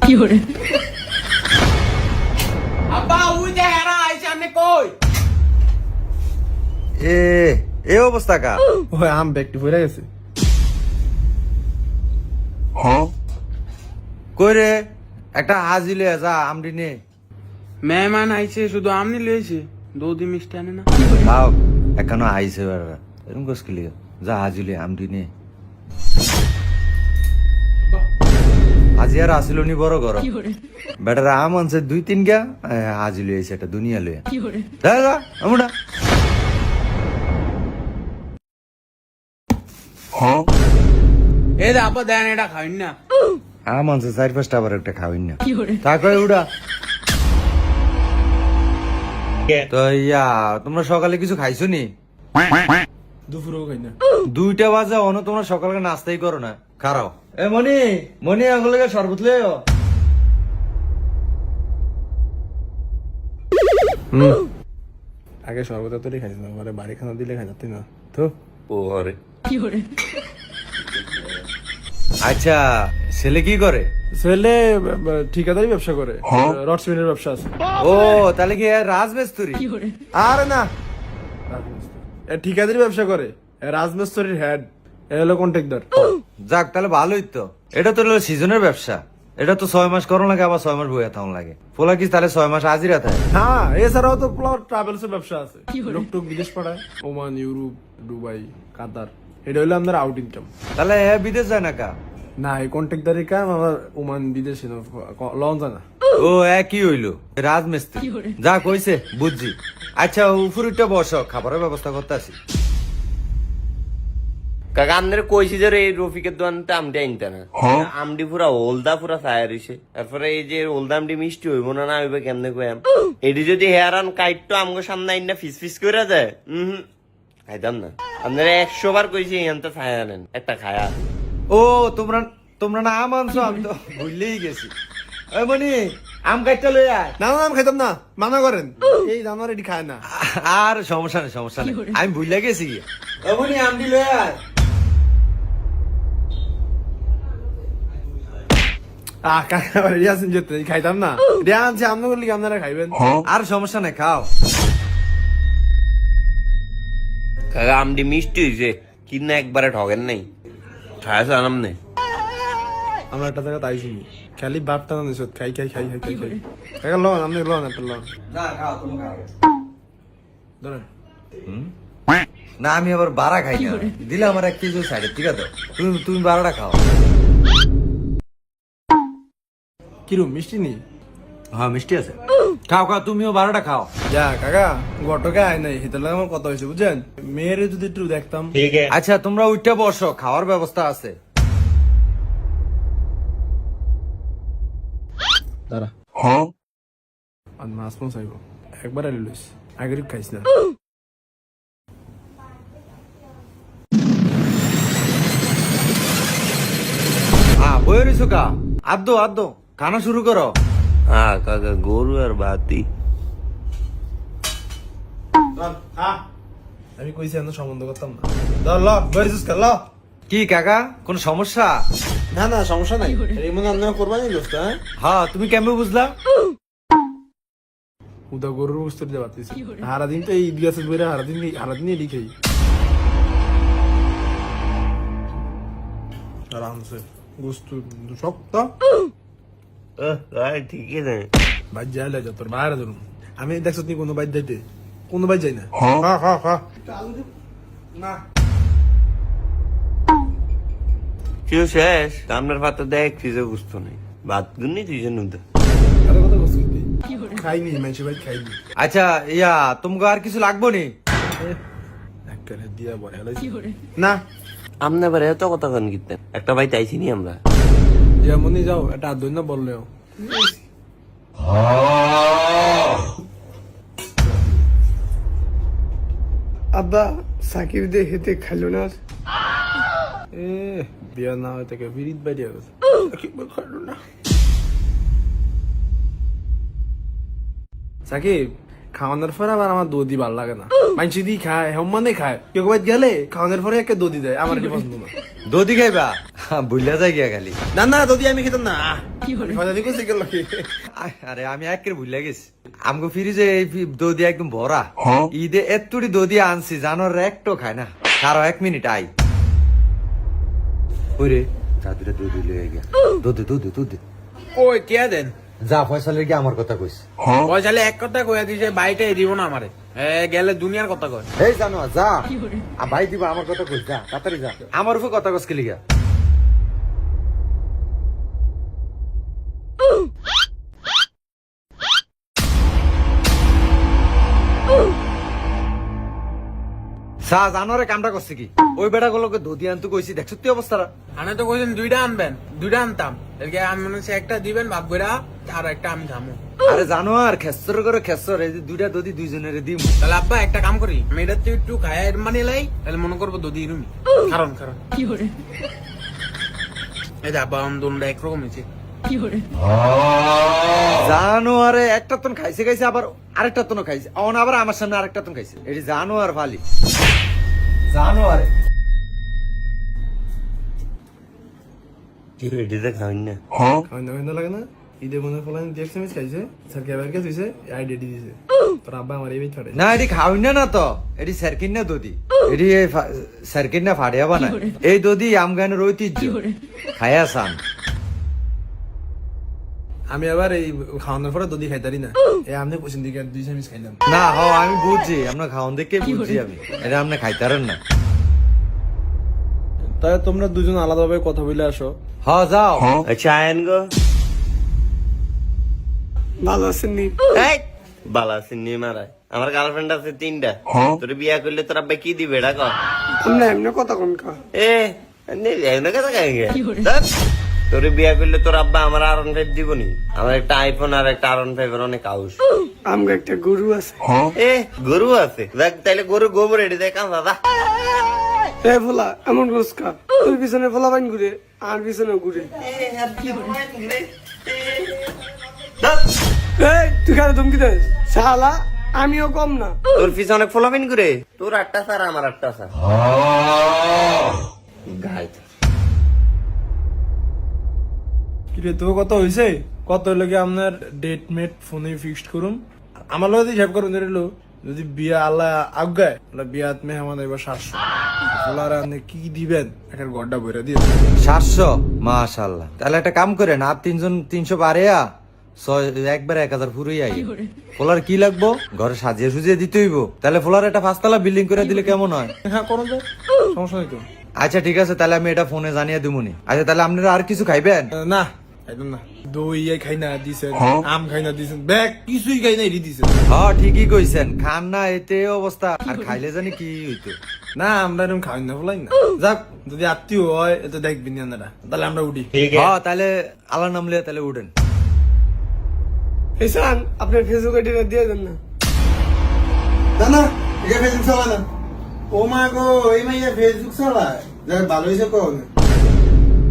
কি করে আব্বা ওই যে হেরা আইছে আপনি কই এ অবস্থা কা ওই আম ব্যাগটি পড়ে গেছে। কই রে একটা হাজিলে যা আমডি নে মেহমান আইছে শুধু আমনি লইছে দৌদি মিষ্টি আনে না খাও এখনো আইছে বেড়া এরকম কস কি লিগা যা হাজিলে আমডি নে আজি আর আসিল নি বড় গরম বেটার আম আনছে 2-3 গা হাজি লইছে এটা দুনিয়া লইয়া যা যা আমুডা এই দা আব্বা দেন এটা খাইন না আম আনছে 4-5টা আবার একটা খাওয়াই না তা কই উড়া তো ইয়া তোমরা সকালে কিছু খাইছো নি দুপুরেও খাই না। 2টা বাজে অনো তোমরা সকালে নাস্তাই করো না খারাও এ মনি মনি আগুলে শরবত লইও আগে সর্বদা তোরই খাইছিলাম, পরে বাড়ি খানা দিলে খাই যাতে না তো। আচ্ছা ছেলে কি করে ছেলে ঠিকাদারি ব্যবসা করে, রড সিমেন্টের ব্যবসা আছে। ও তাহলে কি রাজমিস্ত্রি আরে না, ঠিকাদারি ব্যবসা করে, রাজমিস্ত্রির হেড হলো কন্ট্রাক্টর। যাক তাহলে ভালোই তো। এটা তো হলো সিজনের ব্যবসা, এটা তো 6 মাস করো লাগে আবার 6 মাস বইয়া থাকুন লাগে। পোলা কি তাহলে 6 মাস হাজিরা থাকে? হ্যাঁ, এছাড়াও তো ট্রাভেলস এর ব্যবসা আছে, লোকটুক বিদেশ পাঠায়, ওমান, ইউরোপ, দুবাই, কাতার। এটা হলো আমাদের আউট ইনকাম। তাহলে বিদেশ যায় না কা? না, এই কন্ট্রাক্টরের কাম আমার ওমান বিদেশে লঞ্চ না। ও একই হইলো রাজমিস্ত্রি। যা কইছে বুঝছি। আচ্ছা উপরটা বসো, খাবারের ব্যবস্থা করতে আসি। কাকা আমাদের কইছি যে এই রফিকের দোকানতে আমডি আনতে না, আমডি পুরা ওলদা পুরা ছায়া রইছে। তারপরে এই যে ওলদা আমডি মিষ্টি হইব না, না হইবে কেমনে কইম? এটি যদি হেয়ারান কাইটটো আমগো সামনে আইনা ফিস ফিস করে দেয়, খাইতাম না। আপনারা 100 বার কইছি এখানটা ছায়া আনেন, একটা খায়া। ও তোমরা তোমরা না আম আনছো, আমি তো ভুললেই গেছি। ওই মনি আম কাটটা লই আয়। না না, আমি খাইতাম না, মানা করেন। এই জানোয়ার এটি খায় না। আর সমস্যা নেই সমস্যা নেই, আমি ভুলে গেছি। ওই মনি আমডি লই আয়। খাইতাম না, রিয়া আনছে আমনা করলে আপনারা খাইবেন। আর সমস্যা নেই, খাও। কাকা আমডি মিষ্টি হইছে, কিনা একবারে ঠগেন নাই, খায়াছে আনাম নেই। আমরা একটা জায়গা তাই শুনি, খালি বাপটা না নিছত, খাই খাই খাই খাই খাই খাই। কাকা লন, আপনি লন, একটা লন। না খাও, তুমি খাও। ধরেন। না আমি আবার বাড়া খাই না, দিলে আমার 1 কেজি সাইডে, ঠিক আছে? তুমি তুমি বাড়াটা খাও। কিরম মিষ্টি নেই? হ্যাঁ মিষ্টি আছে, খাও খাও, তুমিও বারোটা খাও। যা কাকা, গটকে আয় নাই, হেতার লাগে আমার কথা হয়েছে বুঝছেন। মেয়েরে যদি একটু দেখতাম। আচ্ছা তোমরা উঠতে বসো, খাওয়ার ব্যবস্থা আছে। দাঁড়া, আর মাছ মাছ আইব একবার আইলে লইস, আগের খাইস না। বই রইছো কা? আদ্দো আদ্দো খানা শুরু করো। হ্যাঁ কাকা, গরু আর বাতি। আমি কইছি এত সম্বন্ধ করতাম না। ধর ল, বইরিস কা ল। কি কাকা কোন সমস্যা? না না, সমস্যা নাই। এই মনে আপনারা করবানি দোস্ত। হ্যাঁ হ্যাঁ তুমি কেমন বুঝলা? উদা গরুর বুঝতে দিতে পারতেছি। সারাদিন তো এই ইলিয়াসের বইরা সারাদিন এডি খাই। আরামসে গোস্ত শক্ত ঠিক আছে, বাইর যাই লাগে তোর বাইরে ধরুন। আমি দেখছো তুই কোনো বাইর যাইতে, কোনো বাইর যাই না। হ্যাঁ হ্যাঁ হ্যাঁ না কেউ শেষ আপনার পাতা দেখ ফ্রিজে গুস্ত নেই, ভাত গুনি দুইজন উদা। এত কথা বলছিস তুই? খাইনি মানুষ ভাই, খাইনি। আচ্ছা ইয়া তোমাকে আর কিছু লাগবো নি? একটা দিয়া বলে না। আপনি আবার এত কথা কেন কিনতেন? একটা ভাই চাইছি নি আমরা। যেমনই যাও, এটা আর দই না বললেও। আব্বা সাকিব দে হেতে খাইল না। বিয়া না হয় থেকে বিরিত বাইরে গেছে, সাকিব খাইল না। সাকিব খাওয়ানোর পরে আবার আমার দধি ভাল লাগে না, মানসি দি খায় মানে খায়, কেউ কবে গেলে খাওয়ানোর পরে একটা দধি দেয়, আমার এটি পছন্দ না। দধি খাইবা? বুঝলা যাই গিয়া খালি। না না দধি আমি খেতাম না, ফাজাদি কইছে গেল কি। আরে আমি একের ভুলে গেছি, আমগো ফ্রিজে এই দধি একদম ভরা। ঈদে এতটি দধি আনছি, জানোর একটো খায় না। কারো 1 মিনিট আই। ওরে দাদুরা দধি লয়ে গিয়া। দুধ কই কে দেন? যা ফয়সালের কি আমার কথা কইস। পয়সালে এক কথা কইয়া দিছে, বাইটে দিব না আমারে। গেলে দুনিয়ার কথা কয়। এই জানো যা, ভাই দিবা আমার কথা কইস, যা তাড়াতাড়ি যা। আমার উপর কথা কইস কি লিগা? সা জানোরে কামটা করছে কি? ওই বেটা গুলোকে দধি আনতে কইছি, দেখছ তুই অবস্থাটা। আমি তো কইছেন 2টা আনবেন, 2টা আনতাম। এদিকে আমি মনে হচ্ছে একটা দিবেন ভাগ কইরা, আর একটা আমি খামু। আরে জানো আর খেসর করে খেসর, এই যে 2টা দধি 2 জনের দিম। তাহলে আব্বা একটা কাম করি, আমি এটা একটু খায় মানে লাই, তাহলে মনে করবো দধি রুমি। কারণ এই যে আব্বা আমদুনটা একরকম হয়েছে। জানো আরে একটা তন খাইছে খাইছে, আবার আরেকটা তন খাইছে, অন আবার আমার সামনে আরেকটা তন খাইছে। এটি জানো আর ফালি জানো আরে কি এটিতে খাওয়াই না? খাওয়ানো লাগে না, ঈদে মনে ফলান দেখছে মিস খাইছে, স্যার কে আবার কে দিছে, আইডিয়া দিছে, তোর আব্বা আমার এই ছড়ে না। এটি খাওয়াই না তো, এটি সার্কিন না দধি, এটি সার্কিন না ফাড়িয়া বানায়। এই দধি আমগানের ঐতিহ্য, খায়া সান। আমি আবার এই খাওয়ানোর পরে দধি খাইতারি না, এই আপনি পছন্দ দিকে 2 চামচ খাইলাম। না হ আমি বুঝছি, আপনার খাওয়ান দেখে বুঝছি আমি, এটা আপনি খাইতারেন না। তাই তোমরা দুজন আলাদাভাবে কথা বলে আসো। হ যাও। আচ্ছা আয়ন গো, ভালো আছেন নি? এই বালা সিন্নি মারায়। আমার গার্লফ্রেন্ড আছে 3টা। তোর বিয়া করলে তোর আব্বা কি দিবে এটা কর। আমরা এমনি কথা কোন কা? এমনি কথা কাই গে? তোর বিয়া করলে তোর আব্বা আমার R15 দিবনি? আমার একটা আইফোন আর একটা R15 এর অনেক আউস। আমগো একটা গরু আছে। গরু আছে? দেখ তাইলে গরু গোবর এটি দেখ দাদা। এ ভোলা এমন রোজকা, তোর পিছনে ভোলা বাইন ঘুরে আর পিছনে ঘুরে। এই তুই কারে ধমকি দেস? শালা আমিও কম না। তোর পিছনে অনেক ফলাফিন করে, তোর 8টা স্যার আমার 8টা স্যার। গাই কিরে তোর কত হইছে? কত লাগে আপনার ডেট মেট ফোনে ফিক্সড করুন, আমার লগে হিসাব করুন। ধরিল যদি বিয়া আল্লাহ আজ্ঞায়, তাহলে বিয়াত মেহমান এবার 700। বলার আপনি কি দিবেন? একটা গড্ডা বইরা দিয়ে 700? মাশাআল্লাহ। তাহলে একটা কাম করেন, আর 3জন 300 বাড়িয়া একবারে 1000 ফুরই আই। ফোলার কি লাগবো? ঘরে সাজিয়ে সুজিয়ে দিতে হইব। তাহলে ফোলার একটা 5তলা বিল্ডিং করে দিলে কেমন হয়? হ্যাঁ করুন তো, সমস্যা নেই তো। আচ্ছা ঠিক আছে, তাহলে আমি এটা ফোনে জানিয়ে দিবনি। আচ্ছা তাহলে আপনারা আর কিছু খাইবেন? না খাইতাম না, দই খাই না দিছেন, আম খাই না দিছেন, ব্যাগ কিছুই খাই না এটি দিছেন। হ্যাঁ ঠিকই কইছেন, খান না এতে অবস্থা, আর খাইলে জানি কি হইতো। না আমরা এরকম খাই না বলাই না। যাক যদি আত্মীয় হয় এত দেখবেন না, তাহলে আমরা উঠি। হ্যাঁ তাহলে আল্লাহ নাম লিয়ে তাহলে উঠেন। এসান আপনার ফেসবুক আইডিটা দিয়ে দেন না। না এটা ফেসবুক চালা না। ও মা গো, এই মাইয়া ফেসবুক চালায়, যাক ভালো হয়েছে কোন